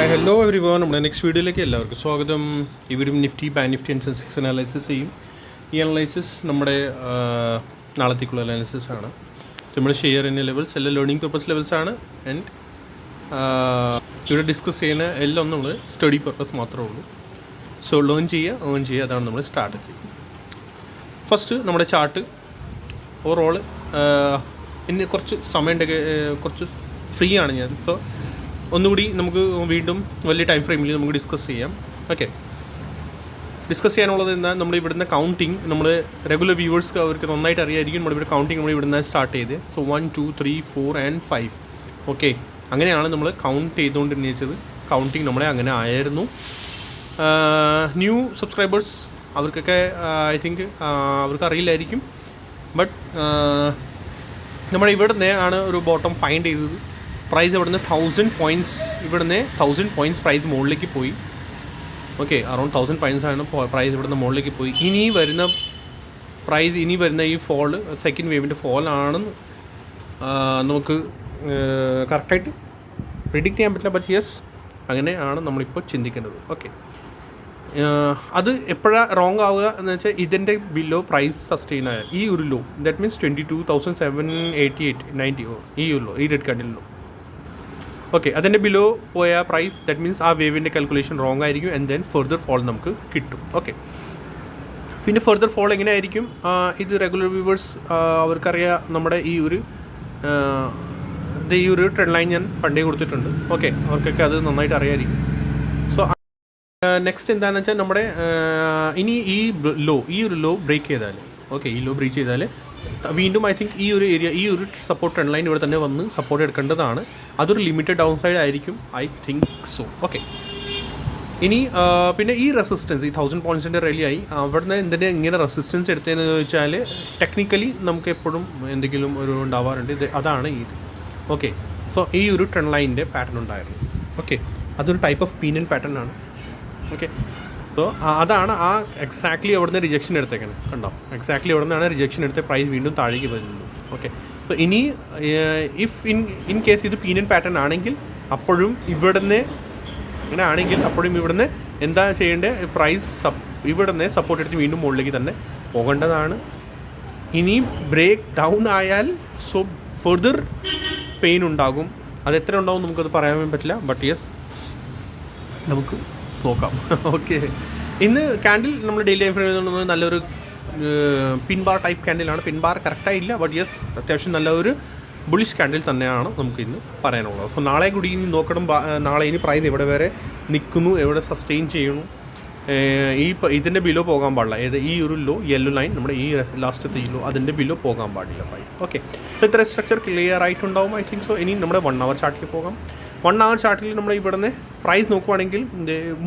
Hello every one, നമ്മുടെ next വീഡിയോയിലേക്ക് എല്ലാവർക്കും സ്വാഗതം. ഇവരും Nifty bank Nifty and Sensex analysis ചെയ്യും. ഈ അനാലിസിസ് നമ്മുടെ നാളത്തേക്കുള്ള അനാലിസിസ് ആണ്. നമ്മൾ ഷെയർ ചെയ്യുന്ന ലെവൽസ് എല്ലാം ലേണിംഗ് പർപ്പസ് ലെവൽസ് ആണ്. ആൻഡ് ഇവിടെ ഡിസ്കസ് ചെയ്യുന്ന എല്ലാം നമ്മൾ സ്റ്റഡി പർപ്പസ് മാത്രമേ ഉള്ളൂ. സോ ഏൺ ചെയ്യുക അതാണ് നമ്മൾ സ്റ്റാർട്ട് ചെയ്യുന്നത്. ഫസ്റ്റ് നമ്മുടെ ചാർട്ട് ഓവറോൾ ഇന്ന് കുറച്ച് സമയമുണ്ടെങ്കിൽ കുറച്ച് ഫ്രീ ആണ് ഞാൻ. സോ ഒന്നുകൂടി നമുക്ക് വീണ്ടും വലിയ ടൈം ഫ്രെയിമിൽ നമുക്ക് ഡിസ്കസ് ചെയ്യാം. ഓക്കെ, ഡിസ്കസ് ചെയ്യാനുള്ളത് എന്താ, നമ്മൾ ഇവിടുന്ന് കൗണ്ടിങ് നമ്മൾ റെഗുലർ വ്യൂവേഴ്സ്ക്ക് അവർക്ക് നന്നായിട്ട് അറിയായിരിക്കും. നമ്മളിവിടെ കൗണ്ടിങ് നമ്മൾ ഇവിടുന്ന് സ്റ്റാർട്ട് ചെയ്ത്. So 1 2 3 4 and 5. ഓക്കെ, അങ്ങനെയാണ് നമ്മൾ കൗണ്ട് ചെയ്തുകൊണ്ടിരുന്നത്. കൗണ്ടിങ് നമ്മളെ അങ്ങനെ ആയിരുന്നു. ന്യൂ സബ്സ്ക്രൈബേഴ്സ് അവർക്കൊക്കെ ഐ തിങ്ക് അവർക്ക് അറിയില്ലായിരിക്കും. ബട്ട് നമ്മുടെ ഇവിടുന്ന് ആണ് ഒരു ബോട്ടം ഫൈൻഡ് ചെയ്തത്. പ്രൈസ് ഇവിടുന്ന് 1000 പോയിൻറ്റ്സ്, ഇവിടുന്ന് 1000 പോയിൻറ്റ്സ് പ്രൈസ് മുകളിലേക്ക് പോയി. ഓക്കെ, അറൗണ്ട് 1000 പോയിൻറ്റ്സ് ആണ് പ്രൈസ് ഇവിടുന്ന് മുകളിലേക്ക് പോയി. ഇനി വരുന്ന ഈ ഫോൾ സെക്കൻഡ് വേവിൻ്റെ ഫോളാണെന്ന് നമുക്ക് കറക്റ്റായിട്ട് പ്രിഡിക്റ്റ് ചെയ്യാൻ പറ്റില്ല. ബട്ട് യെസ്, അങ്ങനെയാണ് നമ്മളിപ്പോൾ ചിന്തിക്കേണ്ടത്. ഓക്കെ, അത് എപ്പോഴാണ് റോങ് ആവുക എന്ന് വെച്ചാൽ ഇതിൻ്റെ ബിലോ പ്രൈസ് സസ്റ്റെയിൻ ആയാൽ ഈ ഒരു ലോ, ദാറ്റ് മീൻസ് 22,788.90 ഈ ഒരു ലോ, ഈ റെഡ് കാർഡിൽ ലോ. ഓക്കെ, അതിൻ്റെ ബിലോ പോയ പ്രൈസ്, ദാറ്റ് മീൻസ് ആ വേവിൻ്റെ കാൽക്കുലേഷൻ റോങ് ആയിരിക്കും. ആൻഡ് ദെൻ ഫെർദർ ഫോൾ നമുക്ക് കിട്ടും. ഓക്കെ, പിന്നെ ഫെർദർ ഫോൾ എങ്ങനെയായിരിക്കും, ഇത് റെഗുലർ വ്യൂവേഴ്സ് അവർക്കറിയാം. നമ്മുടെ ഈ ഒരു ട്രെൻഡ് ലൈൻ ഞാൻ പണ്ടേ കൊടുത്തിട്ടുണ്ട്. ഓക്കെ, അവർക്കൊക്കെ അത് നന്നായിട്ട് അറിയാമായിരിക്കും. സോ നെക്സ്റ്റ് എന്താണെന്ന് വെച്ചാൽ നമ്മുടെ ഇനി ഈ ഒരു ലോ ബ്രേക്ക് ചെയ്താൽ, ഓക്കെ, ഈ ലോ ബ്രേക്ക് ചെയ്താൽ വീണ്ടും ഐ തിങ്ക് ഈ ഒരു സപ്പോർട്ട് ട്രെൻഡ് ലൈൻ ഇവിടെ തന്നെ വന്ന് സപ്പോർട്ട് എടുക്കേണ്ടതാണ്. അതൊരു ലിമിറ്റഡ് ഡൗൺ സൈഡ് ആയിരിക്കും, ഐ തിങ്ക് സോ. ഓക്കെ, ഇനി പിന്നെ ഈ റെസിസ്റ്റൻസ്, ഈ 1000 പോയിൻറ്റ്സിൻ്റെ റെലിയായി അവിടുന്ന് എന്തിനാ ഇങ്ങനെ റെസിസ്റ്റൻസ് എടുത്തതെന്ന് ചോദിച്ചാൽ ടെക്നിക്കലി നമുക്ക് എപ്പോഴും എന്തെങ്കിലും ഒരു ഉണ്ടാവാറുണ്ട്. അതാണ് ഇത്. ഓക്കെ, സോ ഈ ഒരു ട്രെൻഡ് ലൈനിൻ്റെ പാറ്റേൺ ഉണ്ടായിരുന്നു. ഓക്കെ, അതൊരു ടൈപ്പ് ഓഫ് പീനൻ പാറ്റേൺ ആണ്. ഓക്കെ, സോ അതാണ് ആ എക്സാക്ട്ലി അവിടുന്ന് റിജക്ഷൻ എടുത്തേക്കുന്നത്. കണ്ടോ, എക്സാക്ട്ലി അവിടെ നിന്നാണ് റിജക്ഷൻ എടുത്ത് പ്രൈസ് വീണ്ടും താഴേക്ക് വരുന്നത്. ഓക്കെ, സോ ഇനി ഇഫ് ഇൻ കേസ് ഇത് പീനൻ പാറ്റേൺ ആണെങ്കിൽ അപ്പോഴും ഇവിടുന്ന് അങ്ങനെ ആണെങ്കിൽ അപ്പോഴും ഇവിടുന്ന് എന്താ ചെയ്യേണ്ടത്, പ്രൈസ് ഇവിടുന്ന് സപ്പോർട്ട് എടുത്ത് വീണ്ടും മുകളിലേക്ക് തന്നെ പോകേണ്ടതാണ്. ഇനി ബ്രേക്ക് ഡൗൺ ആയാൽ സോ ഫർദർ പെയിൻ ഉണ്ടാകും. അത് എത്ര ഉണ്ടാവും നമുക്കത് പറയാൻ പറ്റില്ല. ബട്ട് യെസ്, നമുക്ക് നോക്കാം. ഓക്കെ, ഇന്ന് ക്യാൻഡിൽ നമ്മൾ ഡെയിലി ടൈം ഫ്രെയിമിൽ നല്ലൊരു പിൻബാർ ടൈപ്പ് ക്യാൻഡിലാണ്. പിൻബാർ കറക്റ്റായില്ല, ബട്ട് യെസ് അത്യാവശ്യം നല്ലൊരു ബുള്ളിഷ് ക്യാൻഡിൽ തന്നെയാണ് നമുക്ക് ഇന്ന് പറയാനുള്ളത്. സോ നാളെ കൂടി ഇനി നോക്കണം. നാളെ ഇനി പ്രൈസ് എവിടെ വരെ നിൽക്കുന്നു, എവിടെ സസ്റ്റെയിൻ ചെയ്യണു, ഇതിൻ്റെ ബിലോ പോകാൻ പാടില്ല. ഈ ഒരു ലോ യെല്ലോ ലൈൻ, നമ്മുടെ ഈ ലാസ്റ്റത്തെ ഈ ലോ, അതിൻ്റെ ബിലോ പോകാൻ പാടില്ല പ്രൈസ്. ഓക്കെ, സോ ഇത്ര സ്ട്രക്ചർ ക്ലിയർ ആയിട്ടുണ്ടാവും ഐ തിങ്ക് സോ. ഇനി നമ്മുടെ 1 hour ചാർട്ടിൽ പോകാം. 1 hour ചാർട്ടിൽ നമ്മൾ ഇവിടുന്ന് പ്രൈസ് നോക്കുവാണെങ്കിൽ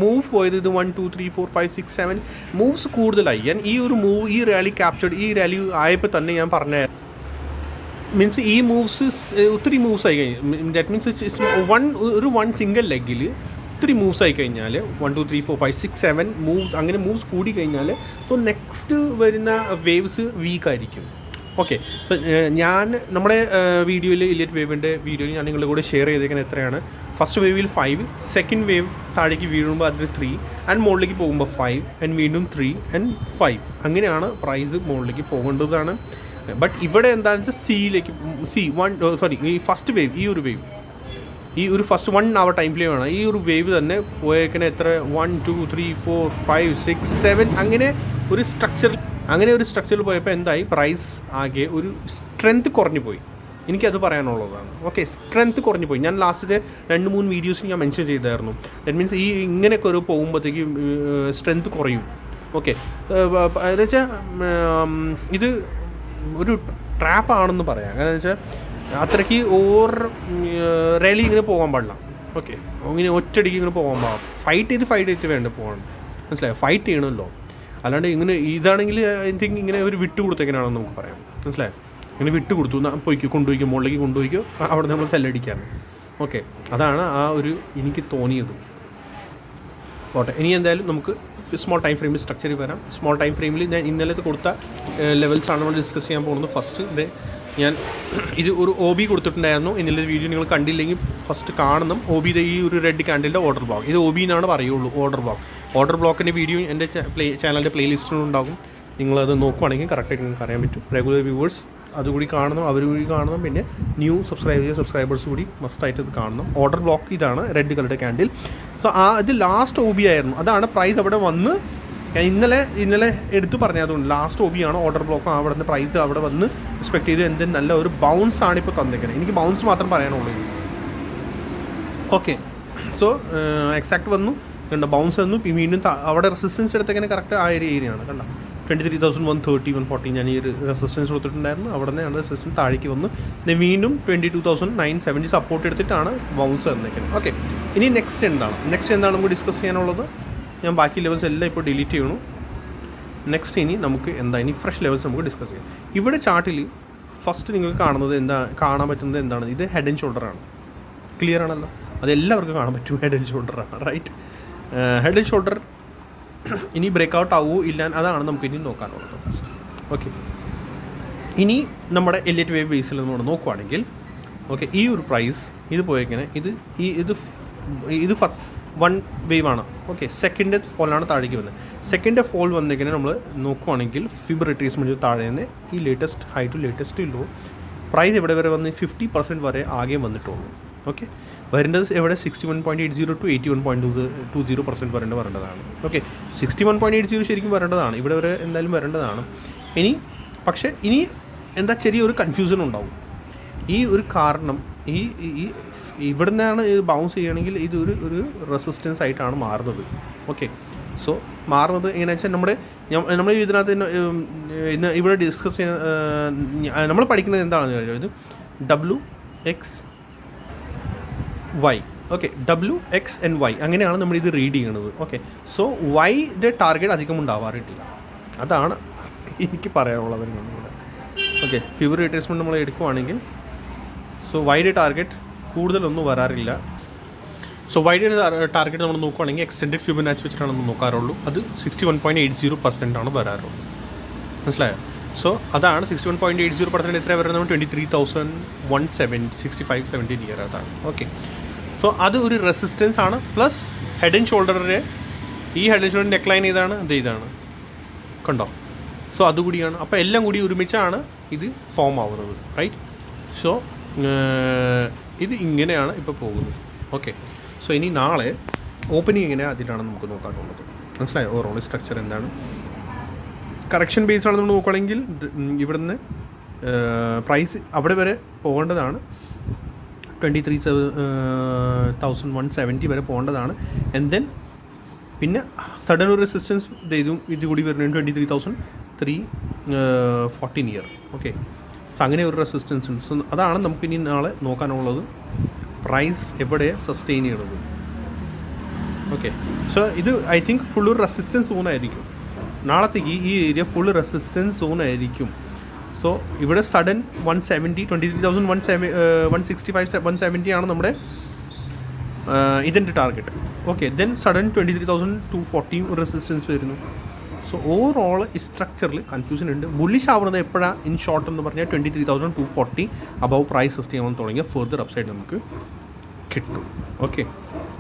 മൂവ് പോയത് ഇത് 1 2 3 4 5 6 7 മൂവ്സ് കൂടുതലായി. ഞാൻ ഈ റാലി ക്യാപ്ചർഡ്, ഈ റാലി ആയപ്പോൾ തന്നെ ഞാൻ പറഞ്ഞ മീൻസ് ഈ മൂവ്സ് ഒത്തിരി മൂവ്സ് ആയി കഴിഞ്ഞു. ദാറ്റ് മീൻസ് വൺ സിംഗിൾ ലെഗിൽ ഒത്തിരി മൂവ്സ് ആയി കഴിഞ്ഞാൽ 1 2 3 4 5 6 7 മൂവ്സ്, അങ്ങനെ മൂവ്സ് കൂടി കഴിഞ്ഞാൽ സോ നെക്സ്റ്റ് വരുന്ന വേവ്സ് വീക്കായിരിക്കും. ഓക്കെ, സോ ഞാൻ നമ്മുടെ വീഡിയോയിൽ ഇലിയറ്റ് വേവിൻ്റെ വീഡിയോയിൽ ഞാൻ നിങ്ങളുടെ കൂടെ ഷെയർ ചെയ്തേക്കുന്നത് എത്രയാണ്, ഫസ്റ്റ് വേവിൽ 5, സെക്കൻഡ് വേവ് താഴേക്ക് വീഴുമ്പോൾ അതിൽ 3 ആൻഡ് മുകളിലേക്ക് പോകുമ്പോൾ 5 ആൻഡ് വീണ്ടും 3 and 5 അങ്ങനെയാണ് പ്രൈസ് മുകളിലേക്ക് പോകേണ്ടതാണ്. ബട്ട് ഇവിടെ എന്താണെന്ന് വെച്ചാൽ ഈ ഫസ്റ്റ് വേവ്, ഈ ഒരു ഫസ്റ്റ് 1 hour ടൈം ഫ്രെയിമാണ്. ഈ ഒരു വേവ് തന്നെ പോയേക്കണ എത്ര 1 2 3 4 5 6 7 അങ്ങനെ ഒരു സ്ട്രക്ചറിൽ പോയപ്പോൾ എന്തായി, പ്രൈസ് ആകെ ഒരു സ്ട്രെങ്ത് കുറഞ്ഞു പോയി. എനിക്കത് പറയാനുള്ളതാണ്. ഓക്കെ, സ്ട്രെങ്ത് കുറഞ്ഞു പോയി. ഞാൻ ലാസ്റ്റത്തെ 2-3 വീഡിയോസ് ഞാൻ മെൻഷൻ ചെയ്തായിരുന്നു. ദാറ്റ് മീൻസ് ഈ ഇങ്ങനെയൊക്കെ ഒരു പോകുമ്പോഴത്തേക്ക് സ്ട്രെങ്ത് കുറയും. ഓക്കെ, എന്ന് വെച്ചാൽ ഇത് ഒരു ട്രാപ്പാണെന്ന് പറയാം. അങ്ങനെ വെച്ചാൽ അത്രയ്ക്ക് റാലി ഇങ്ങനെ പോകാൻ പാടില്ല. ഓക്കെ, ഇങ്ങനെ ഒറ്റയടിക്ക് ഇങ്ങനെ പോകാൻ പാടില്ല. ഫൈറ്റ് ചെയ്ത് വേണ്ട പോകണം, മനസ്സിലായോ? ഫൈറ്റ് ചെയ്യണമല്ലോ. അല്ലാണ്ട് ഇങ്ങനെ ഇതാണെങ്കിൽ ഐ തിങ്ക് ഇങ്ങനെ ഒരു വിട്ട് കൊടുത്തേക്കാനാണെന്ന് നമുക്ക് പറയാം, മനസ്സിലായോ? ഇങ്ങനെ വിട്ട് കൊടുത്തു, കൊണ്ടുപോയിക്കോ, മുകളിലേക്ക് കൊണ്ടുപോയിക്കോ, അവിടെ നമ്മൾ സെല്ലടിക്കാറ്. ഓക്കെ, അതാണ് ആ ഒരു എനിക്ക് തോന്നിയത്. പോട്ടെ, ഇനി എന്തായാലും നമുക്ക് സ്മോൾ ടൈം ഫ്രെയിമിൽ സ്ട്രക്ചറിൽ വരാം. സ്മോൾ ടൈം ഫ്രെയിമിൽ ഞാൻ ഇന്നലത്തെ കൊടുത്ത ലെവൽസാണ് നമ്മൾ ഡിസ്കസ് ചെയ്യാൻ പോകുന്നത്. ഫസ്റ്റ് ഞാൻ ഇത് ഒരു OB കൊടുത്തിട്ടുണ്ടായിരുന്നു. എന്നുള്ള വീഡിയോ നിങ്ങൾ കണ്ടില്ലെങ്കിൽ ഫസ്റ്റ് കാണണം. OBയുടെ ഈ ഒരു റെഡ് കാൻഡിലിൻ്റെ ഓർഡർ ബ്ലോക്ക്, ഇത് OB എന്നാണ് പറയുള്ളൂ. ഓർഡർ ബ്ലോക്കിൻ്റെ വീഡിയോ എൻ്റെ ചാനലിൻ്റെ പ്ലേലിസ്റ്റിലുണ്ടാകും. നിങ്ങളത് നോക്കുവാണെങ്കിൽ കറക്റ്റായിട്ട് നിങ്ങൾക്ക് അറിയാൻ പറ്റും. റെഗുലർ വ്യൂവേഴ്സ് അതുകൂടി കാണണം, അവർ കൂടി കാണണം. പിന്നെ ന്യൂ സബ്സ്ക്രൈബേഴ്സ് കൂടി മസ്റ്റായിട്ട് ഇത് കാണണം. ഓർഡർ ബ്ലോക്ക് ഇതാണ് റെഡ് കളറുടെ കാൻഡിൽ. സോ ഇത് ലാസ്റ്റ് OB ആയിരുന്നു. അതാണ് പ്രൈസ് അവിടെ വന്ന് ഞാൻ ഇന്നലെ എടുത്തു പറഞ്ഞതുകൊണ്ട് ലാസ്റ്റ് OB ആണ്. ഓർഡർ ബ്ലോക്ക് അവിടെ നിന്ന് പ്രൈസ് അവിടെ വന്ന് എക്സ്പെക്ട് ചെയ്ത് എന്തെങ്കിലും നല്ല ഒരു ബൗൺസ് ആണ് ഇപ്പോൾ തന്നേക്കുന്നത്. എനിക്ക് ബൗൺസ് മാത്രം പറയാനുള്ളൂ. ഓക്കെ, സോ എക്സാക്ട് വന്നു കണ്ടോ, ബൗൺസ് വന്നു. വീണ്ടും അവിടെ റെസിസ്റ്റൻസ് എടുത്തേക്കാൻ കറക്റ്റ് ആ ഒരു ഏരിയ ആണ് കണ്ടോ. 23,130 140 ഞാൻ ഈ ഒരു റെസിസ്റ്റൻസ് കൊടുത്തിട്ടുണ്ടായിരുന്നു. അവിടെ നിന്നാണ് റെസിസ്റ്റൻസ് താഴേക്ക് വന്ന് വീണ്ടും 22,970 സപ്പോർട്ട് എടുത്തിട്ടാണ് ബൗൺസ് തന്നേക്കുന്നത്. ഓക്കെ, ഇനി നെക്സ്റ്റ് എന്താണ് നമുക്ക് ഡിസ്കസ് ചെയ്യാനുള്ളത്? ഞാൻ ബാക്കി ലെവൽസ് എല്ലാം ഇപ്പോൾ ഡിലീറ്റ് ചെയ്യണു. നെക്സ്റ്റ് ഇനി നമുക്ക് ഇനി ഫ്രഷ് ലെവൽസ് നമുക്ക് ഡിസ്കസ് ചെയ്യാം. ഇവിടെ ചാർട്ടിൽ ഫസ്റ്റ് നിങ്ങൾക്ക് കാണാൻ പറ്റുന്നത് എന്താണ്? ഇത് ഹെഡ് ആൻഡ് ഷോൾഡറാണ്. ക്ലിയർ ആണല്ലോ, അതെല്ലാവർക്കും കാണാൻ പറ്റും. ഹെഡ് ആൻഡ് ഷോൾഡറാണ്, റൈറ്റ്? ഹെഡ് ആൻഡ് ഷോൾഡർ ഇനി ബ്രേക്ക് ആവുമോ ഇല്ല, അതാണ് നമുക്ക് ഇനി നോക്കാനുള്ളത് ഫസ്റ്റ്. ഓക്കെ, ഇനി നമ്മുടെ എലിയറ്റ് വേവ് ബേസിൽ നമ്മൾ നോക്കുവാണെങ്കിൽ ഓക്കെ, ഈ ഒരു പ്രൈസ് ഇത് പോയേക്കണേ, ഇത് ഫസ്റ്റ് 1 വേവ് ആണ്. ഓക്കെ, സെക്കൻഡ് ഫോളാണ് താഴേക്ക് വന്നത്. സെക്കൻഡ് ഫോൾ വന്നേക്കിനെ നമ്മൾ നോക്കുവാണെങ്കിൽ ഫിബ് റിട്രേസ്മെൻറ്റ് താഴെ നിന്ന് ഈ latest high to latest low price എവിടെ വരെ വന്ന് 50% വരെ ആകെ വന്നിട്ടുള്ളൂ. ഓക്കെ, വരേണ്ടത് എവിടെ 61.80 to 81.20% വരേണ്ടതാണ്. ഓക്കെ, 61.80 ശരിക്കും വരേണ്ടതാണ്, ഇവിടെ വരെ എന്തായാലും വരേണ്ടതാണ്. പക്ഷേ ഇനി ചെറിയൊരു കൺഫ്യൂഷൻ ഉണ്ടാവും. ഈ ഒരു കാരണം ഈ ഇവിടെ നിന്നാണ് ബൗൺസ് ചെയ്യുകയാണെങ്കിൽ ഇത് ഒരു റെസിസ്റ്റൻസ് ആയിട്ടാണ് മാറുന്നത്. ഓക്കെ, സോ മാറുന്നത് എങ്ങനെയാണെന്ന് വെച്ചാൽ നമ്മൾ ഇതിനകത്ത് ഇന്ന് ഇവിടെ ഡിസ്കസ് ചെയ്യുന്ന നമ്മൾ പഠിക്കുന്നത് എന്താണെന്ന് ചോദിച്ചാൽ ഇത് WXY. ഓക്കെ, WXNY അങ്ങനെയാണ് നമ്മളിത് റീഡ് ചെയ്യണത്. ഓക്കെ, സോ വൈയുടെ ടാർഗറ്റ് അധികം ഉണ്ടാവാറില്ല, അതാണ് എനിക്ക് പറയാനുള്ളത്. ഓക്കെ, ഫിബർ റിട്രേസ്മെൻറ്റ് നമ്മൾ എടുക്കുവാണെങ്കിൽ സോ വൈയുടെ ടാർഗറ്റ് കൂടുതലൊന്നും വരാറില്ല. സോ വൈയുടെ ടാർഗറ്റ് നമ്മൾ നോക്കുവാണെങ്കിൽ എക്സ്റ്റെൻഡഡ് ഫിബൊനാച്ചി വെച്ചിട്ടാണ് നമ്മൾ നോക്കാറുള്ളൂ. അത് 61.80% ആണ് വരാറുള്ളൂ. മനസ്സിലായോ? സോ അതാണ് 61.80% എത്ര വരുന്നത്? 23,165 നിയർ അതാണ്. ഓക്കെ, സോ അത് ഒരു റെസിസ്റ്റൻസ് ആണ്. പ്ലസ് ഹെഡ് ആൻഡ് ഷോൾഡറിൻ്റെ ഈ ഹെഡ് ആൻഡ് ഷോൾഡർ നെക്ലൈൻ ഇതാണ് കണ്ടോ. സോ അതുകൂടിയാണ്. അപ്പോൾ എല്ലാം കൂടി ഒരുമിച്ചാണ് ഇത് ഫോം ആവുന്നത്, റൈറ്റ്? സോ ഇത് ഇങ്ങനെയാണ് ഇപ്പോൾ പോകുന്നത്. ഓക്കെ, സോ ഇനി നാളെ ഓപ്പണിങ് എങ്ങനെയാണ് അതിലാണ് നമുക്ക് നോക്കാനുള്ളത്. മനസ്സിലായോ? ഓവറോൾ സ്ട്രക്ചർ എന്താണ്? കറക്ഷൻ ബേസ് ആണ് നമ്മൾ നോക്കുകയാണെങ്കിൽ ഇവിടുന്ന് പ്രൈസ് അവിടെ വരെ പോകേണ്ടതാണ്. 23,170 വരെ പോകേണ്ടതാണ്. ആൻഡ് ദെൻ പിന്നെ സഡൻ ഒരു റെസിസ്റ്റൻസ് ഇത് കൂടി വരുന്നത് 23,340 നിയർ. ഓക്കെ, സോ അങ്ങനെ ഒരു റെസിസ്റ്റൻസ് ഉണ്ട്. സോ അതാണ് നമുക്കിനി നാളെ നോക്കാനുള്ളത്, പ്രൈസ് എവിടെ സസ്റ്റെയിൻ ചെയ്യണത്. ഓക്കെ, സോ ഇത് ഐ തിങ്ക് ഫുൾ ഒരു റെസിസ്റ്റൻസ് സോണായിരിക്കും നാളത്തേക്ക്. ഈ ഏരിയ ഫുൾ റെസിസ്റ്റൻസ് സോണായിരിക്കും. സോ ഇവിടെ സഡൻ 170 23,165 170 ആണ് നമ്മുടെ ഇതിൻ്റെ target. Okay, then sudden 23,240 resistance വരുന്നു. സോ ഓവറോൾ ഈ സ്ട്രക്ചറിൽ കൺഫ്യൂഷൻ ഉണ്ട്. ബുള്ളിഷ് ആവുന്നത് എപ്പോഴാണ് ഇൻ ഷോർട്ട് എന്ന് പറഞ്ഞാൽ 23,240 അബവ് പ്രൈസ് സസ്റ്റെയിൻ ആവാൻ തുടങ്ങിയ ഫെർദർ അപ്സൈഡ് നമുക്ക് കിട്ടും. ഓക്കെ,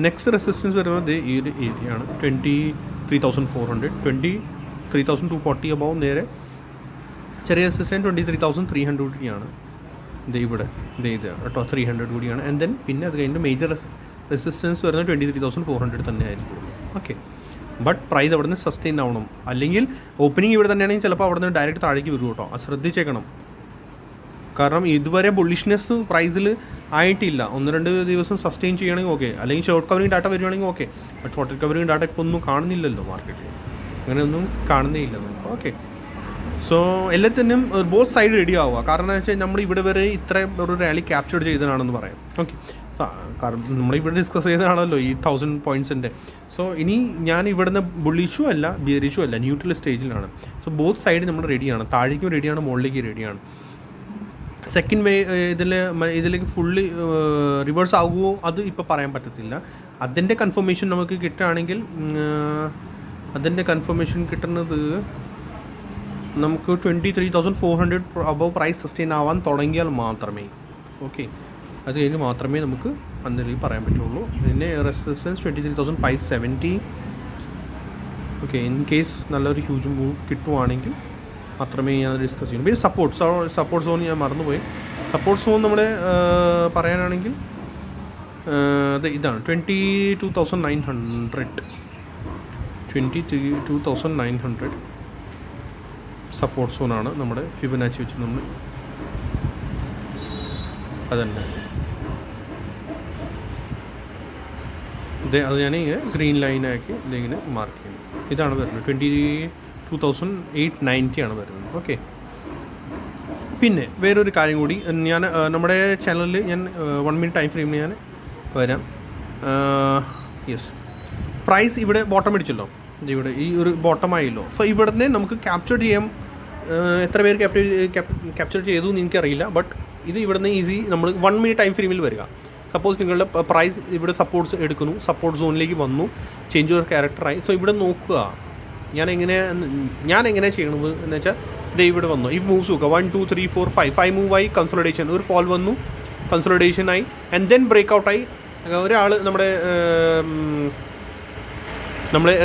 നെക്സ്റ്റ് റെസിസ്റ്റൻസ് വരുന്നത് ഈ ഒരു ഏരിയ ആണ് 23,400 23,240 അബവ് നേരെ ചെറിയ റെസിസ്റ്റൻസ് 23,300 ആണ്. ഇത് കേട്ടോ 300 കൂടിയാണ്. ആൻഡ് ദെൻ പിന്നെ അത് കഴിഞ്ഞിട്ട് മേജർ റെസിസ്റ്റൻസ് വരുന്നത് 23,400 തന്നെ ആയിരിക്കും. ഓക്കെ, ബട്ട് പ്രൈസ് അവിടെ നിന്ന് സസ്റ്റെയിൻ ആവണം. അല്ലെങ്കിൽ ഓപ്പണിംഗ് ഇവിടെ തന്നെയാണെങ്കിൽ ചിലപ്പോൾ അവിടെ നിന്ന് ഡയറക്റ്റ് താഴേക്ക് വരും കേട്ടോ. അത് ശ്രദ്ധിച്ചേക്കണം. കാരണം ഇതുവരെ ബുള്ളിഷ്നെസ് പ്രൈസിൽ ആയിട്ടില്ല. 1-2 ദിവസം സസ്റ്റെയിൻ ചെയ്യണമെങ്കിൽ ഓക്കെ, അല്ലെങ്കിൽ ഷോർട്ട് കവറിങ് ഡാറ്റ വരുവാണെങ്കിൽ okay. But short covering data ഇപ്പോൾ ഒന്നും കാണുന്നില്ലല്ലോ മാർക്കറ്റിൽ, അങ്ങനെയൊന്നും കാണുന്നേ ഇല്ല. ഓക്കെ, സോ എല്ലാത്തിനും ബോത്ത് സൈഡ് റെഡി ആവുക. കാരണം എന്ന് വെച്ചാൽ നമ്മൾ ഇവിടെ വരെ ഇത്ര ഒരു റാലി ക്യാപ്ചർ ചെയ്തതാണെന്ന് പറയാം. ഓക്കെ, കാരണം നമ്മളിവിടെ ഡിസ്കസ് ചെയ്തതാണല്ലോ ഈ 1000 പോയിൻറ്റ്സിൻ്റെ. സോ ഇനി ഞാൻ ഇവിടുന്ന് ബുള്ളിഷും അല്ല ബിയറിഷും അല്ല, ന്യൂട്രൽ സ്റ്റേജിലാണ്. സോ ബോത്ത് സൈഡ് നമ്മൾ റെഡിയാണ്, താഴേക്കും റെഡിയാണ്, മുകളിലേക്ക് റെഡിയാണ്. സെക്കൻഡ് ഇതിലേക്ക് ഫുള്ളി റിവേഴ്സ് ആകുമോ അത് ഇപ്പോൾ പറയാൻ പറ്റത്തില്ല. അതിൻ്റെ കൺഫർമേഷൻ നമുക്ക് കിട്ടുകയാണെങ്കിൽ അതിൻ്റെ കൺഫർമേഷൻ കിട്ടുന്നത് നമുക്ക് 23,400 അബവ് പ്രൈസ് സസ്റ്റെയിൻ ആവാൻ തുടങ്ങിയാൽ മാത്രമേ, ഓക്കെ, അത് കഴിഞ്ഞ് മാത്രമേ നമുക്ക് എന്തെങ്കിലും പറയാൻ പറ്റുള്ളൂ. പിന്നെ റെസിസ്റ്റൻസ് 23,570. ഓക്കെ, ഇൻ കേസ് നല്ലൊരു ഹ്യൂജ് മൂവ് കിട്ടുവാണെങ്കിൽ മാത്രമേ ഞാൻ ഡിസ്കസ് ചെയ്യുന്നു. പിന്നെ സപ്പോർട്ട് സോൺ ഞാൻ മറന്നുപോയി. സപ്പോർട്ട് സോൺ നമ്മുടെ പറയാനാണെങ്കിൽ അത് ഇതാണ് 22,900 സപ്പോർട്ട് സോണാണ് നമ്മുടെ ഫിബനാച്ചി വെച്ച് നമ്മൾ അതന്നെ അത് ഞാൻ ഗ്രീൻ ലൈനാക്കി ഇതിങ്ങനെ മാർക്ക് ചെയ്യുന്നു. ഇതാണ് വരുന്നത് 22,890 ആണ് വരുന്നത്. ഓക്കെ, പിന്നെ വേറൊരു കാര്യം കൂടി, ഞാൻ നമ്മുടെ ചാനലിൽ ഞാൻ 1 മിനിറ്റ് ടൈം ഫ്രെയിമിൽ ഞാൻ വരാം. യെസ്, പ്രൈസ് ഇവിടെ ബോട്ടം അടിച്ചല്ലോ, ഇവിടെ ഈ ഒരു ബോട്ടമായല്ലോ. സോ ഇവിടെ നിന്ന് നമുക്ക് ക്യാപ്ചർ ചെയ്യാം. എത്ര പേര് ക്യാപ്ചർ ചെയ്തു എന്ന് എനിക്കറിയില്ല, ബട്ട് ഇത് ഇവിടെ നിന്ന് ഈസി നമ്മൾ 1 മിനിറ്റ് ടൈം ഫ്രെയിമിൽ വരിക. സപ്പോസ് നിങ്ങളുടെ പ്രൈസ് ഇവിടെ സപ്പോർട്ട്സ് എടുക്കുന്നു, സപ്പോർട്ട് സോണിലേക്ക് വന്നു, ചേഞ്ച് യുവർ ക്യാരക്ടറായി. സോ ഇവിടെ നോക്കുക ഞാൻ എങ്ങനെ ചെയ്യണത് എന്ന് വെച്ചാൽ ദേ ഇവിടെ വന്നു, ഈ മൂവ്സ് നോക്കുക 1 2 3 4 5 മൂവായി, കൺസോളിഡേഷൻ, ഒരു ഫോൾ വന്നു, കൺസോളിഡേഷനായി, ആൻഡ് ദെൻ ബ്രേക്ക് ഔട്ടായി. ഒരാൾ നമ്മുടെ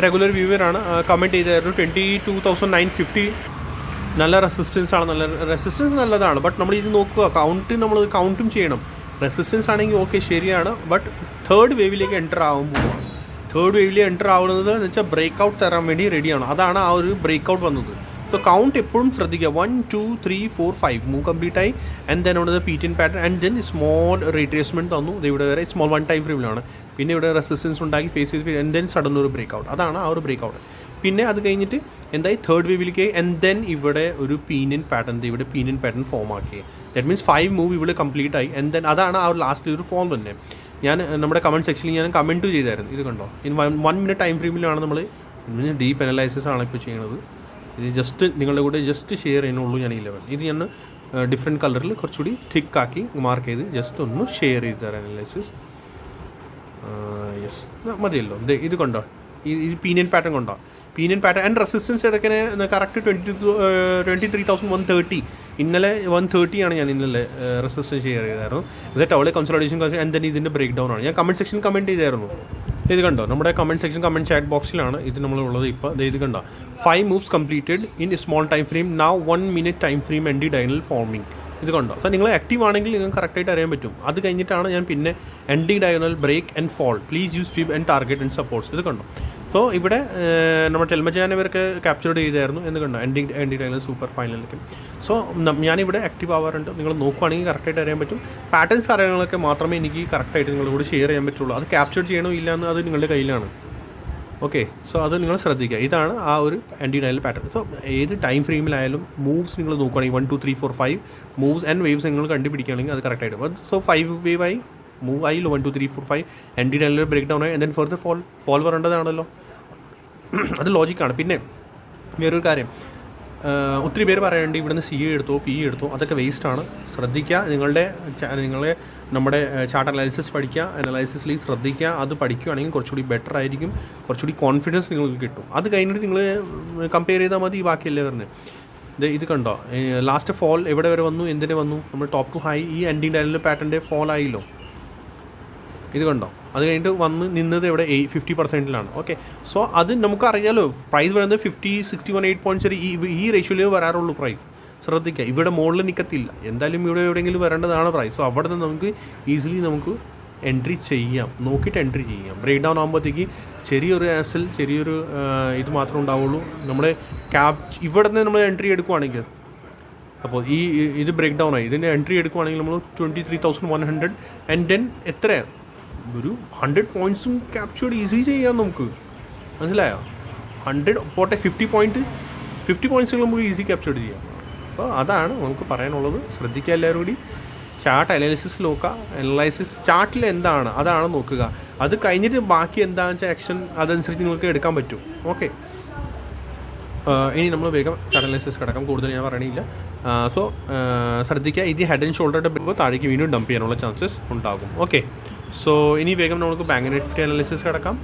റെഗുലർ വ്യൂവറാണ് കമൻറ്റ് ചെയ്തായിരുന്നു 22,950 നല്ല റെസിസ്റ്റൻസ് ആണ്. റെസിസ്റ്റൻസ് നല്ലതാണ്, ബട്ട് നമ്മൾ ഇത് നോക്കുക, നമ്മൾ കൗണ്ടും ചെയ്യണം. റെസിസ്റ്റൻസ് ആണെങ്കിൽ ഓക്കെ ശരിയാണ്, ബട്ട് തേർഡ് വേവിലേക്ക് എൻ്റർ ആവുന്നത് എന്ന് വെച്ചാൽ ബ്രേക്ക് ഔട്ട് തരാൻ വേണ്ടി റെഡിയാണ്. അതാണ് ആ ഒരു ബ്രേക്ക് ഔട്ട് വന്നത്. സോ കൗണ്ട് എപ്പോഴും ശ്രദ്ധിക്കുക. 1 2 3 4 5 മൂവ് കംപ്ലീറ്റ് ആയി, ആൻഡ് ദെൻ അവിടെ പീറ്റിൻ pattern, and then small retracement തന്നു. ഇവിടെ വരെ സ്മോൾ 1 ടൈം ഫ്രെയിമിലാണ്. പിന്നെ ഇവിടെ റെസിസ്റ്റൻസ് ഉണ്ടാക്കി ഫേസ് ചെയ്ത്, ആൻഡ് ദെൻ സഡൻ ഒരു ബ്രേക്ക് ഔട്ട്. അതാണ് ആ ഒരു ബ്രേക്ക് ഔട്ട്. പിന്നെ അത് കഴിഞ്ഞിട്ട് എന്തായി തേർഡ് വേവിലേക്ക്, ആൻഡ് ദെൻ ഇവിടെ ഒരു പീനിയൻ പാറ്റേൺ ഫോം ആക്കി. ദാറ്റ് മീൻസ് 5 മൂവ് ഇവിടെ കംപ്ലീറ്റ് ആയി, ആൻഡ് ദെൻ അതാണ് ആ ഒരു ലാസ്റ്റ് ഒരു ഫോം തന്നെ. ഞാൻ നമ്മുടെ കമൻറ്റ് സെക്ഷനിൽ ഞാൻ കമൻറ്റ് ചെയ്തായിരുന്നു, ഇത് കണ്ടോ, ഇൻ 1 മിനിറ്റ് ടൈം ഫ്രെയിമിലാണ് നമ്മൾ ഡീപ്പ് അനലൈസിസ് ആണ് ഇപ്പോൾ ചെയ്യുന്നത്. ഇത് ജസ്റ്റ് നിങ്ങളുടെ കൂടെ ജസ്റ്റ് ഷെയർ ചെയ്യുന്നുള്ളൂ ഞാൻ ഈ ലെവൽ. ഇത് ഞാൻ ഡിഫറെൻറ്റ് കളറിൽ കുറച്ചുകൂടി തിക്കാക്കി മാർക്ക് ചെയ്ത് ജസ്റ്റ് ഒന്ന് ഷെയർ ചെയ്ത് തരാം അനലൈസിസ്. യെസ്, മതിയല്ലോ. ഇത് കണ്ടോ, ഈ പീനിയൻ പാറ്റേൺ കൊണ്ടോ, പീനിയൻ പാറ്റേൺ ആൻഡ് റെസിസ്റ്റൻസ് ഇടയ്ക്കിനെ കറക്റ്റ് 23,130. ഇന്നലെ 130 ആണ് ഞാൻ ഇന്നലെ റെസിസ്റ്റൻസ് ഷെയർ ചെയ്തായിരുന്നു. എന്നിട്ട് അവളെ കൺസോളിഡേഷൻ ആൻഡ് ദെൻ ഇതിൻ്റെ ബ്രേക്ക് ഡൗൺ ആണ് ഞാൻ കമൻറ്റ് സെക്ഷനിൽ കമൻറ്റ് ചെയ്തായിരുന്നു. ഇത് കണ്ടോ, നമ്മുടെ കമൻറ്റ് സെക്ഷൻ കമൻറ്റ് ചാറ്റ് ബോക്സിലാണ് ഇത് നമ്മളുള്ളത്. ഇപ്പോൾ ഇത് കണ്ടോ, 5 moves completed in small time frame, now 1 minute time frame ending diagonal forming. ഇത് കണ്ടോ. സോ നിങ്ങൾ ആക്റ്റീവ് ആണെങ്കിൽ നിങ്ങൾക്ക് കറക്റ്റായിട്ട് അറിയാൻ പറ്റും. അത് കഴിഞ്ഞിട്ടാണ് ഞാൻ പിന്നെ ending diagonal break and fall, please use fib and target and supports. ഇത് കണ്ടോ. സോ ഇവിടെ നമ്മുടെ ടെൽമജാൻ ഇവർക്ക് ക്യാപ്ചർഡ് ചെയ്തായിരുന്നു എന്ന് കണ്ടോ, എൻഡിങ് ഡയഗണൽ സൂപ്പർ ഫൈനലിലേക്ക്. സോ ഞാനിവിടെ ആക്റ്റീവ് ആവാറുണ്ട്. നിങ്ങൾ നോക്കുകയാണെങ്കിൽ കറക്റ്റായിട്ട് അറിയാൻ പറ്റും. പാറ്റേൺസ് കാര്യങ്ങളൊക്കെ മാത്രമേ എനിക്ക് കറക്റ്റായിട്ട് നിങ്ങളോട് ഷെയർ ചെയ്യാൻ പറ്റുള്ളൂ. അത് ക്യാപ്ചർ ചെയ്യണോ ഇല്ല എന്ന് അത് നിങ്ങളുടെ കയ്യിലാണ്. ഓക്കെ, സോ അത് നിങ്ങൾ ശ്രദ്ധിക്കുക. ഇതാണ് ആ ഒരു എൻഡി ഡയൽ പാറ്റേൺ. സോ ഏത് ടൈം ഫ്രെയിമിലായാലും മൂവ്സ് നിങ്ങൾ നോക്കുകയാണെങ്കിൽ 1 2 3 4 5 മൂവ്സ് ആൻഡ് വേവ്സ് നിങ്ങൾ കണ്ടുപിടിക്കുകയാണെങ്കിൽ അത് കറക്റ്റായിട്ട്. സോ 5 വേവായി, മൂവ് ആയില്ലോ, 1 2 3 4 5 എൻഡി ഡയൽ ബ്രേക്ക് ഡൗൺ ആയി, ആൻഡ് ദെൻ ഫർദർ ഫോൾ വരേണ്ടതാണല്ലോ. അത് ലോജിക്കാണ്. പിന്നെ വേറൊരു കാര്യം, ഒത്തിരി പേര് പറയാനുണ്ട് ഇവിടുന്ന് CA എടുത്തോ PE എടുത്തോ, അതൊക്കെ വേസ്റ്റാണ്. ശ്രദ്ധിക്കുക, നിങ്ങളെ നമ്മുടെ ചാർട്ട് അനാലിസിസ് പഠിക്കുക, അനാലിസിസിൽ ശ്രദ്ധിക്കുക. അത് പഠിക്കുകയാണെങ്കിൽ കുറച്ചുകൂടി ബെറ്റർ ആയിരിക്കും, കുറച്ചുകൂടി കോൺഫിഡൻസ് നിങ്ങൾക്ക് കിട്ടും. അത് കഴിഞ്ഞിട്ട് നിങ്ങൾ കമ്പയർ ചെയ്താൽ മതി ബാക്കിയല്ലേ വരുന്നത്. ഇത് കണ്ടോ, ലാസ്റ്റ് ഫോൾ എവിടെ വരെ വന്നു, എന്തിനെ വന്നു, നമ്മൾ ടോപ്പ് ടു ഹൈ ഈ എൻഡിങ് ഡയലിൻ്റെ പാറ്റേണിൻ്റെ ഫോൾ ആയില്ലോ. ഇത് കണ്ടോ, അത് കഴിഞ്ഞിട്ട് വന്ന് നിന്നത് ഇവിടെ 50%. ഓക്കെ, സോ അത് നമുക്കറിയാലോ. പ്രൈസ് വരുന്നത് 50 61 8 പോയിൻറ്റ്സ് ഈ റേഷ്യോയിലേ വരാറുള്ളൂ പ്രൈസ്. ശ്രദ്ധിക്കുക, ഇവിടെ മുകളിൽ നിൽക്കത്തില്ല, എന്തായാലും ഇവിടെ എവിടെയെങ്കിലും വരേണ്ടതാണ് പ്രൈസ്. സോ അവിടെ നിന്ന് നമുക്ക് ഈസിലി നമുക്ക് എൻട്രി ചെയ്യാം, നോക്കിയിട്ട് എൻട്രി ചെയ്യാം. ബ്രേക്ക് ഡൗൺ ആകുമ്പോഴത്തേക്ക് ചെറിയൊരു ചെറിയൊരു ഇത് മാത്രമേ ഉണ്ടാവുള്ളൂ. നമ്മുടെ ഇവിടെ നിന്ന് നമ്മൾ എൻട്രി എടുക്കുവാണെങ്കിൽ, അപ്പോൾ ഇത് ബ്രേക്ക് ഡൗൺ ആയി, ഇതിൻ്റെ എൻട്രി എടുക്കുവാണെങ്കിൽ നമ്മൾ 23,100 ആൻഡ് ദെൻ എത്ര ഒരു 100 പോയിൻറ്റ്സും ക്യാപ്ചേർഡ് ഈസി ചെയ്യാം നമുക്ക്. മനസ്സിലായോ? 100 പോട്ടെ 50 പോയിൻറ്റ്സുകൾ നമുക്ക് ഈസി ക്യാപ്ചേർഡ് ചെയ്യാം. അപ്പോൾ അതാണ് നമുക്ക് പറയാനുള്ളത്. ശ്രദ്ധിക്കുക എല്ലാവരും കൂടി. ചാർട്ട് അനാലിസിസ് നോക്കുക, അനലൈസിസ് ചാർട്ടിൽ എന്താണ് അതാണ് നോക്കുക. അത് കഴിഞ്ഞിട്ട് ബാക്കി എന്താണെന്ന് വെച്ചാൽ ആക്ഷൻ അതനുസരിച്ച് നിങ്ങൾക്ക് എടുക്കാൻ പറ്റും. ഓക്കെ, ഇനി നമ്മൾ വേഗം ചാർട്ട് അനാലിസിസ് കിടക്കാം, കൂടുതൽ ഞാൻ പറയണില്ല. സോ ശ്രദ്ധിക്കുക, ഇത് ഹെഡ് ആൻഡ് ഷോൾഡറിൻ്റെ വരുമ്പോൾ താഴേക്ക് വീണ്ടും ഡംപ് ചെയ്യാനുള്ള ചാൻസസ് ഉണ്ടാകും. ഓക്കെ, സോ ഇനി വേഗം നമുക്ക് ബാങ്ക് നിഫ്റ്റി അനാലിസിസ് കിടക്കാം.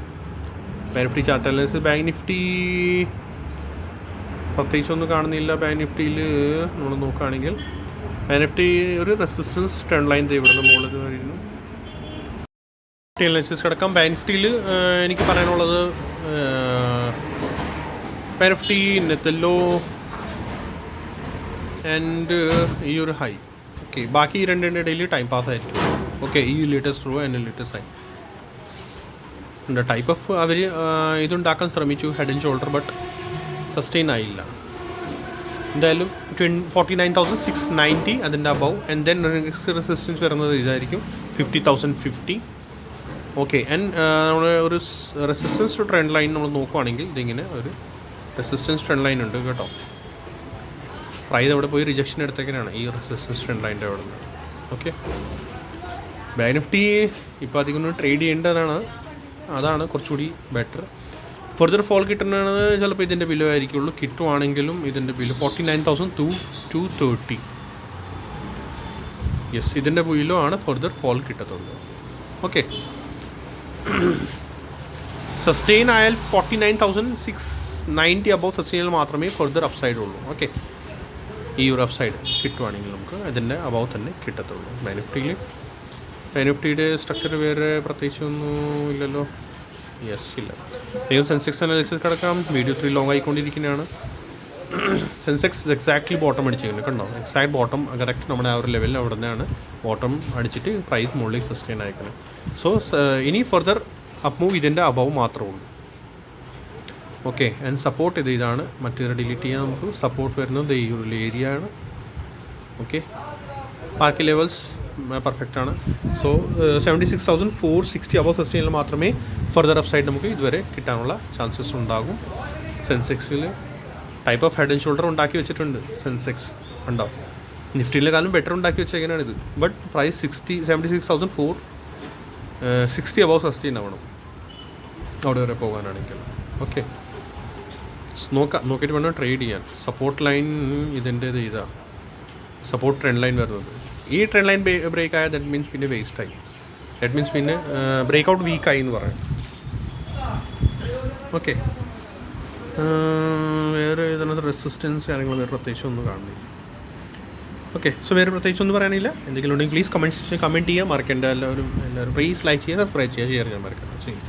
Bank Nifty chart analysis. Bank Nifty പ്രത്യേകിച്ചൊന്നും കാണുന്നില്ല. ബാങ്ക് നിഫ്റ്റിയിൽ നമ്മൾ നോക്കുകയാണെങ്കിൽ ബാങ്ക് നിഫ്റ്റി ഒരു റെസിസ്റ്റൻസ് ട്രെൻഡ് ലൈൻ ഇവിടുന്ന് മുകളിൽ വരുന്നു. അനാലിസിസ് കിടക്കാം. ബാങ്ക് നിഫ്റ്റിയിൽ എനിക്ക് പറയാനുള്ളത് ബാങ്ക് നിഫ്റ്റി ഇന്നത്തെ ലോ ആൻഡ് ഈ ഒരു ഹൈ. ഓക്കെ, ബാക്കി ഈ രണ്ടിൻ്റെ ഇടയിൽ ടൈം പാസ് ആയിരിക്കും. ഓക്കെ, ഈ latest low and latest high type of അവർ ഇതുണ്ടാക്കാൻ ശ്രമിച്ചു, head and shoulder, but sustain ആയില്ല. എന്തായാലും 49,690 അതിൻ്റെ അബവ്. ആൻഡ് ദെൻ റെസിസ്റ്റൻസ് വരുന്നത് ഇതായിരിക്കും 50,050. ഓക്കെ, ആൻഡ് നമ്മൾ ഒരു റെസിസ്റ്റൻസ് ട്രെൻഡ് ലൈൻ നമ്മൾ നോക്കുവാണെങ്കിൽ ഇതിങ്ങനെ ഒരു റെസിസ്റ്റൻസ് ട്രെൻഡ് ലൈൻ ഉണ്ട് കേട്ടോ. പ്രൈസ് അവിടെ പോയി റിജക്ഷൻ എടുത്തേക്കാനാണ് ഈ റെസിസ്റ്റൻസ് ട്രെൻഡ് ലൈൻ്റെ അവിടെ നിന്ന്. ഓക്കെ, ബാങ്ക് നിഫ്റ്റി ഇപ്പോൾ അധികം ട്രേഡ് ചെയ്യേണ്ടതാണ്, അതാണ് കുറച്ചുകൂടി ബെറ്റർ. ഫർദർ ഫോൾ കിട്ടുന്നത് ചിലപ്പോൾ ഇതിൻ്റെ ബിലോ ആയിരിക്കുള്ളൂ. കിട്ടുവാണെങ്കിലും ഇതിൻ്റെ ബിലോ 49,230. യെസ്, ഇതിൻ്റെ ബിലോ ആണ് ഫർദർ ഫോൾ കിട്ടത്തുള്ളൂ. ഓക്കെ, സസ്റ്റെയിൻ ആയാൽ 49,690 അബവ് സസ്റ്റെയിനിൽ മാത്രമേ ഫർദർ അപ്സൈഡ് ഉള്ളൂ. ഓക്കെ, ഈ ഒരു അപ്സൈഡ് കിട്ടുവാണെങ്കിൽ നമുക്ക് അതിൻ്റെ അബവ് തന്നെ കിട്ടത്തുള്ളൂ. ബാങ്ക് നിഫ്റ്റിയുടെ സ്ട്രക്ചർ വേറെ പ്രത്യേകിച്ചൊന്നും ഇല്ലല്ലോ. യെസ്, ഇല്ല. ഏതും സെൻസെക്സ് അനാലിസിസ് കിടക്കാം. വീഡിയോ 3 ലോങ് ആയിക്കൊണ്ടിരിക്കുന്നതാണ്. സെൻസെക്സ് എക്സാക്ട്ലി ബോട്ടം അടിച്ചിരിക്കുന്നത് കണ്ടോ. എക്സാക്ട് ബോട്ടം കറക്റ്റ് നമ്മുടെ ആ ഒരു ലെവലിൽ അവിടെ നിന്നാണ് ബോട്ടം അടിച്ചിട്ട് പ്രൈസ് മുകളിൽ സസ്റ്റെയിൻ ആയിരിക്കുന്നത്. സോ ഇനി ഫർദർ അപ്പ് മൂവ് ഇതിൻ്റെ അബവ് മാത്രമേ ഉള്ളൂ. ഓക്കെ, ആൻഡ് സപ്പോർട്ട് ഇതാണ്. മറ്റേത് ഡിലീറ്റ് ചെയ്യാൻ നമുക്ക് സപ്പോർട്ട് വരുന്നത് ഈ ഒരു ഏരിയ ആണ്. ഓക്കെ, ബാക്കി ലെവൽസ് പെർഫെക്റ്റ് ആണ്. സോ 76,460 അബവ് സസ്റ്റെയിനിൽ മാത്രമേ ഫർദർ അപ്സൈഡ് നമുക്ക് ഇതുവരെ കിട്ടാനുള്ള ചാൻസസ് ഉണ്ടാകും. സെൻസെക്സിൽ type of head and shoulder ഉണ്ടാക്കി വെച്ചിട്ടുണ്ട്. സെൻസെക്സ് ഉണ്ടാവും. നിഫ്റ്റിയിലെക്കാളും ബെറ്റർ ഉണ്ടാക്കി വെച്ചേക്കാനാണിത്. ബട്ട് പ്രൈസ് 76,460 അബവ് സസ്റ്റെയിൻ ആവണം അവിടെ വരെ പോകാനാണെങ്കിൽ. ഓക്കെ, നോക്കിയിട്ട് വേണം ട്രേഡ് ചെയ്യാൻ. സപ്പോർട്ട് ലൈൻ ഇതിൻ്റേത് ഇതാ സപ്പോർട്ട് ട്രെൻഡ് ലൈൻ വരുന്നത്. ഈ ട്രെൻഡ് ലൈൻ ബ്രേക്ക് ആയാൽ ദാറ്റ് മീൻസ് പിന്നെ വേസ്റ്റ് ആയി. ദാറ്റ് മീൻസ് പിന്നെ ബ്രേക്ക് ഔട്ട് വീക്കായി എന്ന് പറയാം. ഓക്കെ, വേറെ ഇതിനകത്ത് റെസിസ്റ്റൻസ് കാര്യങ്ങൾ വേറെ പ്രത്യേകിച്ച് ഒന്നും കാണുന്നില്ല. ഓക്കെ, സോ വേറെ പ്രത്യേകിച്ച് ഒന്നും പറയാനില്ല. എന്തെങ്കിലും ഉണ്ടെങ്കിൽ പ്ലീസ് കമൻറ്റ് ചെയ്യുക. മറക്കേണ്ട എല്ലാവരും പ്ലീസ് ലൈക്ക് ചെയ്യുക, സബ്സ്ക്രൈബ് ചെയ്യുക, ഷെയർ ചെയ്യാൻ മറക്കണ്ട. ചെയ്യും.